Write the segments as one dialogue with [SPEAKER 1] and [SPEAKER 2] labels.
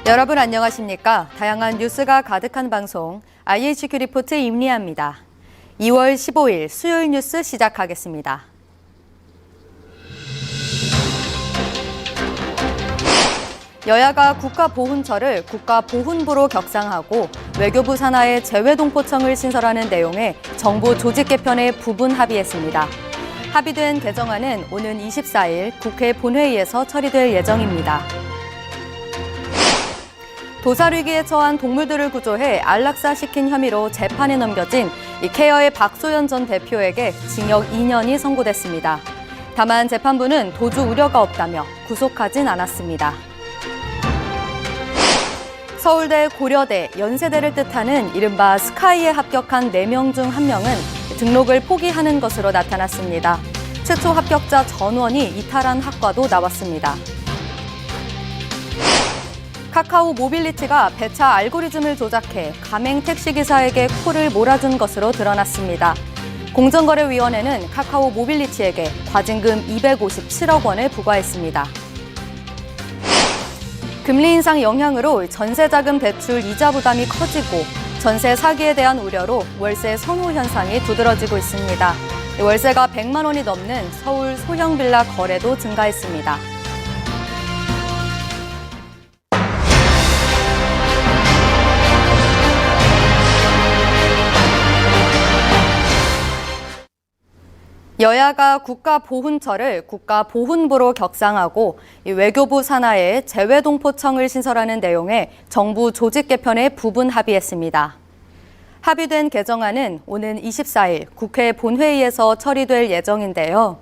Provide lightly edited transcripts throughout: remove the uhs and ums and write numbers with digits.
[SPEAKER 1] 여러분 안녕하십니까? 다양한 뉴스가 가득한 방송 IHQ 리포트 임리아입니다. 2월 15일 수요일 뉴스 시작하겠습니다. 여야가 국가보훈처를 국가보훈부로 격상하고 외교부 산하의 재외동포청을 신설하는 내용의 정부 조직 개편에 부분 합의했습니다. 합의된 개정안은 오는 24일 국회 본회의에서 처리될 예정입니다. 도살위기에 처한 동물들을 구조해 안락사시킨 혐의로 재판에 넘겨진 케어의 박소연 전 대표에게 징역 2년이 선고됐습니다. 다만 재판부는 도주 우려가 없다며 구속하진 않았습니다. 서울대, 고려대, 연세대를 뜻하는 이른바 스카이에 합격한 4명 중 1명은 등록을 포기하는 것으로 나타났습니다. 최초 합격자 전원이 이탈한 학과도 나왔습니다. 카카오 모빌리티가 배차 알고리즘을 조작해 가맹 택시기사에게 콜을 몰아준 것으로 드러났습니다. 공정거래위원회는 카카오 모빌리티에게 과징금 257억 원을 부과했습니다. 금리 인상 영향으로 전세자금 대출 이자 부담이 커지고 전세 사기에 대한 우려로 월세 선호 현상이 두드러지고 있습니다. 월세가 100만 원이 넘는 서울 소형 빌라 거래도 증가했습니다. 여야가 국가보훈처를 국가보훈부로 격상하고 외교부 산하의 재외동포청을 신설하는 내용의 정부 조직 개편에 부분 합의했습니다. 합의된 개정안은 오는 24일 국회 본회의에서 처리될 예정인데요.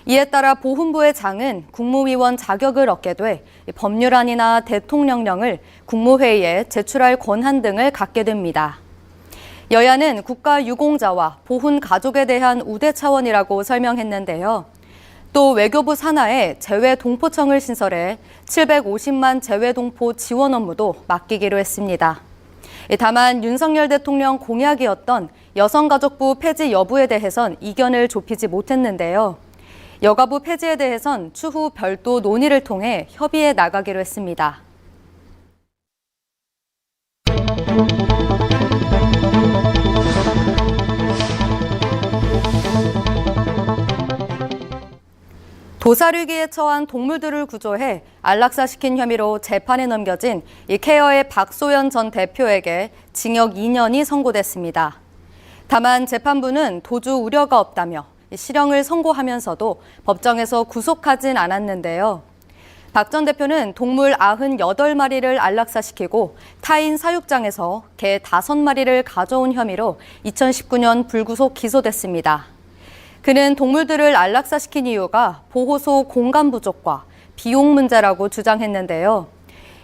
[SPEAKER 1] 이에 따라 보훈부의 장은 국무위원 자격을 얻게 돼 법률안이나 대통령령을 국무회의에 제출할 권한 등을 갖게 됩니다. 여야는 국가유공자와 보훈 가족에 대한 우대 차원이라고 설명했는데요. 또 외교부 산하에 재외동포청을 신설해 750만 재외동포 지원 업무도 맡기기로 했습니다. 다만 윤석열 대통령 공약이었던 여성가족부 폐지 여부에 대해선 이견을 좁히지 못했는데요. 여가부 폐지에 대해선 추후 별도 논의를 통해 협의해 나가기로 했습니다. 도살위기에 처한 동물들을 구조해 안락사시킨 혐의로 재판에 넘겨진 케어의 박소연 전 대표에게 징역 2년이 선고됐습니다. 다만 재판부는 도주 우려가 없다며 실형을 선고하면서도 법정에서 구속하진 않았는데요. 박 전 대표는 동물 98마리를 안락사시키고 타인 사육장에서 개 5마리를 가져온 혐의로 2019년 불구속 기소됐습니다. 그는 동물들을 안락사시킨 이유가 보호소 공간 부족과 비용 문제라고 주장했는데요.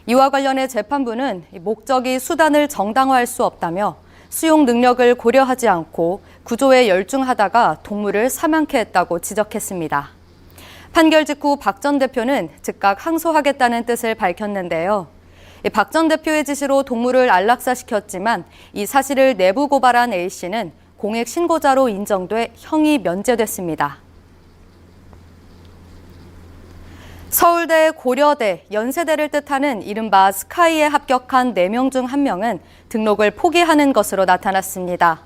[SPEAKER 1] 이와 관련해 재판부는 목적이 수단을 정당화할 수 없다며 수용 능력을 고려하지 않고 구조에 열중하다가 동물을 사망케 했다고 지적했습니다. 판결 직후 박 전 대표는 즉각 항소하겠다는 뜻을 밝혔는데요. 박 전 대표의 지시로 동물을 안락사시켰지만 이 사실을 내부 고발한 A씨는 공익 신고자로 인정돼 형이 면제됐습니다. 서울대, 고려대, 연세대를 뜻하는 이른바 스카이에 합격한 4명 중 1명은 등록을 포기하는 것으로 나타났습니다.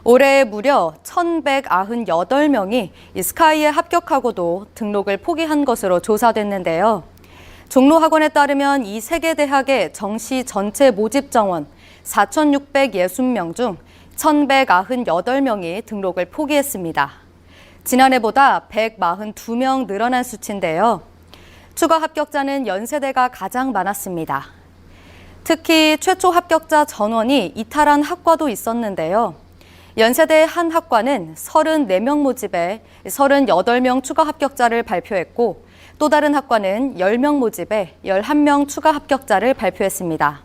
[SPEAKER 1] 올해 무려 1,198명이 이 스카이에 합격하고도 등록을 포기한 것으로 조사됐는데요. 종로학원에 따르면 이 3개 대학의 정시 전체 모집 정원 4,660명 중 1,198명이 등록을 포기했습니다. 지난해보다 142명 늘어난 수치인데요. 추가 합격자는 연세대가 가장 많았습니다. 특히 최초 합격자 전원이 이탈한 학과도 있었는데요. 연세대 한 학과는 34명 모집에 38명 추가 합격자를 발표했고 또 다른 학과는 10명 모집에 11명 추가 합격자를 발표했습니다.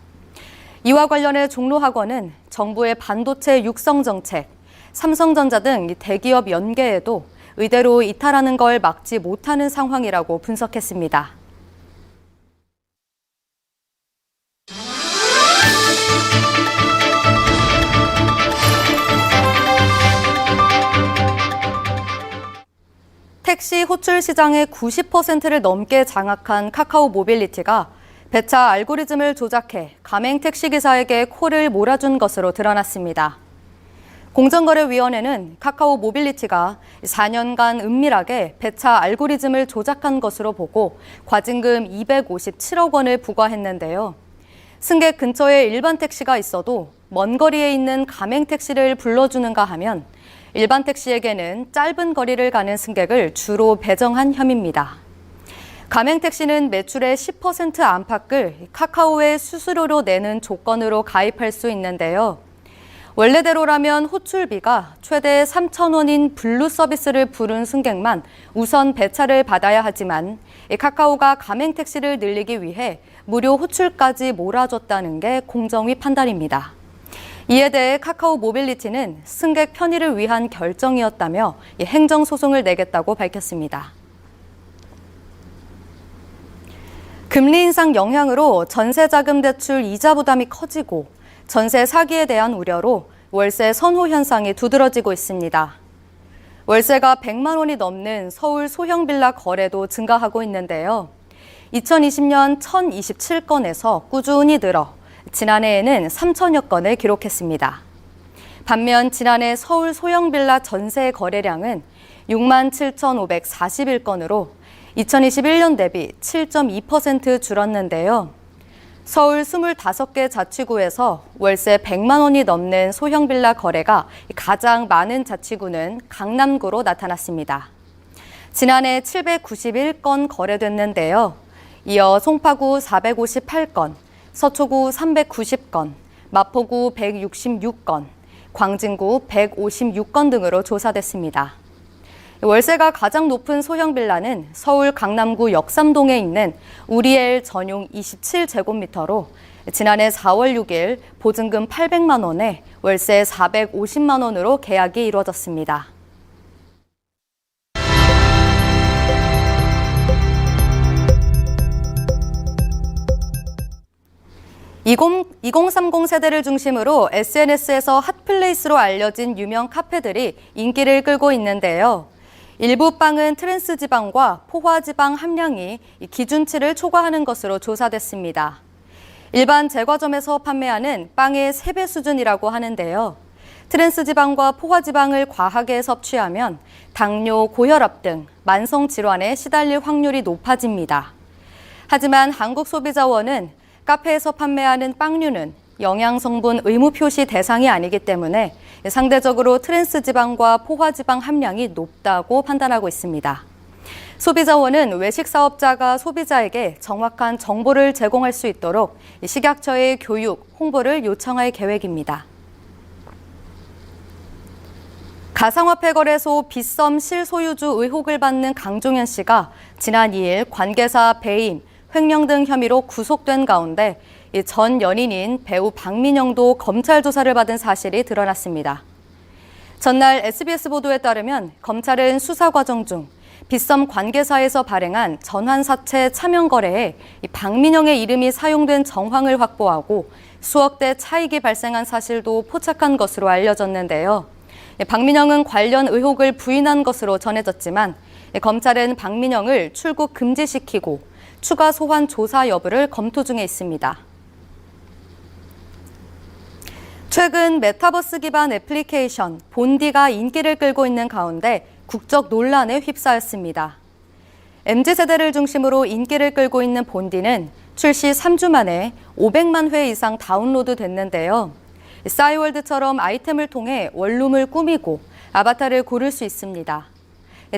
[SPEAKER 1] 이와 관련해 종로학원은 정부의 반도체 육성 정책, 삼성전자 등 대기업 연계에도 의대로 이탈하는 걸 막지 못하는 상황이라고 분석했습니다. 택시 호출 시장의 90%를 넘게 장악한 카카오 모빌리티가 배차 알고리즘을 조작해 가맹 택시기사에게 콜을 몰아준 것으로 드러났습니다. 공정거래위원회는 카카오 모빌리티가 4년간 은밀하게 배차 알고리즘을 조작한 것으로 보고 과징금 257억 원을 부과했는데요. 승객 근처에 일반 택시가 있어도 먼 거리에 있는 가맹 택시를 불러주는가 하면 일반 택시에게는 짧은 거리를 가는 승객을 주로 배정한 혐의입니다. 가맹 택시는 매출의 10% 안팎을 카카오에 수수료로 내는 조건으로 가입할 수 있는데요. 원래대로라면 호출비가 최대 3,000원인 블루 서비스를 부른 승객만 우선 배차를 받아야 하지만 카카오가 가맹 택시를 늘리기 위해 무료 호출까지 몰아줬다는 게 공정위 판단입니다. 이에 대해 카카오 모빌리티는 승객 편의를 위한 결정이었다며 행정소송을 내겠다고 밝혔습니다. 금리 인상 영향으로 전세자금 대출 이자 부담이 커지고 전세 사기에 대한 우려로 월세 선호 현상이 두드러지고 있습니다. 월세가 100만 원이 넘는 서울 소형 빌라 거래도 증가하고 있는데요. 2020년 1,027건에서 꾸준히 늘어 지난해에는 3천여 건을 기록했습니다. 반면 지난해 서울 소형 빌라 전세 거래량은 67,541건으로 2021년 대비 7.2% 줄었는데요. 서울 25개 자치구에서 월세 100만 원이 넘는 소형 빌라 거래가 가장 많은 자치구는 강남구로 나타났습니다. 지난해 791건 거래됐는데요. 이어 송파구 458건, 서초구 390건, 마포구 166건, 광진구 156건 등으로 조사됐습니다. 월세가 가장 높은 소형 빌라는 서울 강남구 역삼동에 있는 우리엘 전용 27제곱미터로 지난해 4월 6일 보증금 800만 원에 월세 450만 원으로 계약이 이루어졌습니다. (2030) 세대를 중심으로 SNS에서 핫플레이스로 알려진 유명 카페들이 인기를 끌고 있는데요. 일부 빵은 트랜스 지방과 포화 지방 함량이 기준치를 초과하는 것으로 조사됐습니다. 일반 제과점에서 판매하는 빵의 3배 수준이라고 하는데요. 트랜스 지방과 포화 지방을 과하게 섭취하면 당뇨, 고혈압 등 만성 질환에 시달릴 확률이 높아집니다. 하지만 한국소비자원은 카페에서 판매하는 빵류는 영양성분 의무 표시 대상이 아니기 때문에 상대적으로 트랜스 지방과 포화 지방 함량이 높다고 판단하고 있습니다. 소비자원은 외식 사업자가 소비자에게 정확한 정보를 제공할 수 있도록 식약처의 교육, 홍보를 요청할 계획입니다. 가상화폐 거래소 빗썸 실소유주 의혹을 받는 강종현 씨가 지난 2일 관계사 배임, 횡령 등 혐의로 구속된 가운데 전 연인인 배우 박민영도 검찰 조사를 받은 사실이 드러났습니다. 전날 SBS 보도에 따르면 검찰은 수사 과정 중 빗썸 관계사에서 발행한 전환사채 차명 거래에 박민영의 이름이 사용된 정황을 확보하고 수억대 차익이 발생한 사실도 포착한 것으로 알려졌는데요. 박민영은 관련 의혹을 부인한 것으로 전해졌지만 검찰은 박민영을 출국 금지시키고 추가 소환 조사 여부를 검토 중에 있습니다. 최근 메타버스 기반 애플리케이션 본디가 인기를 끌고 있는 가운데 국적 논란에 휩싸였습니다. MZ세대를 중심으로 인기를 끌고 있는 본디는 출시 3주 만에 500만 회 이상 다운로드 됐는데요. 싸이월드처럼 아이템을 통해 원룸을 꾸미고 아바타를 고를 수 있습니다.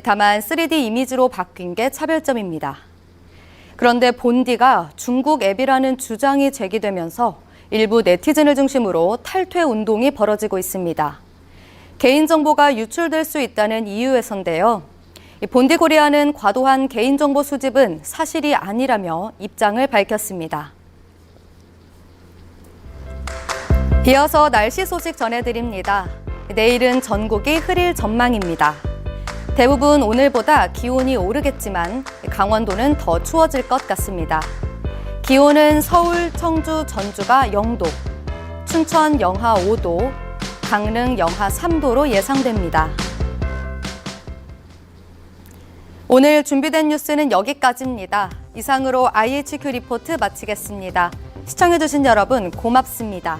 [SPEAKER 1] 다만 3D 이미지로 바뀐 게 차별점입니다. 그런데 본디가 중국 앱이라는 주장이 제기되면서 일부 네티즌을 중심으로 탈퇴 운동이 벌어지고 있습니다. 개인정보가 유출될 수 있다는 이유에서인데요. 본디 코리아는 과도한 개인정보 수집은 사실이 아니라며 입장을 밝혔습니다. 이어서 날씨 소식 전해드립니다. 내일은 전국이 흐릴 전망입니다. 대부분 오늘보다 기온이 오르겠지만 강원도는 더 추워질 것 같습니다. 기온은 서울, 청주, 전주가 0도, 춘천 영하 5도, 강릉 영하 3도로 예상됩니다. 오늘 준비된 뉴스는 여기까지입니다. 이상으로 IHQ 리포트 마치겠습니다. 시청해주신 여러분 고맙습니다.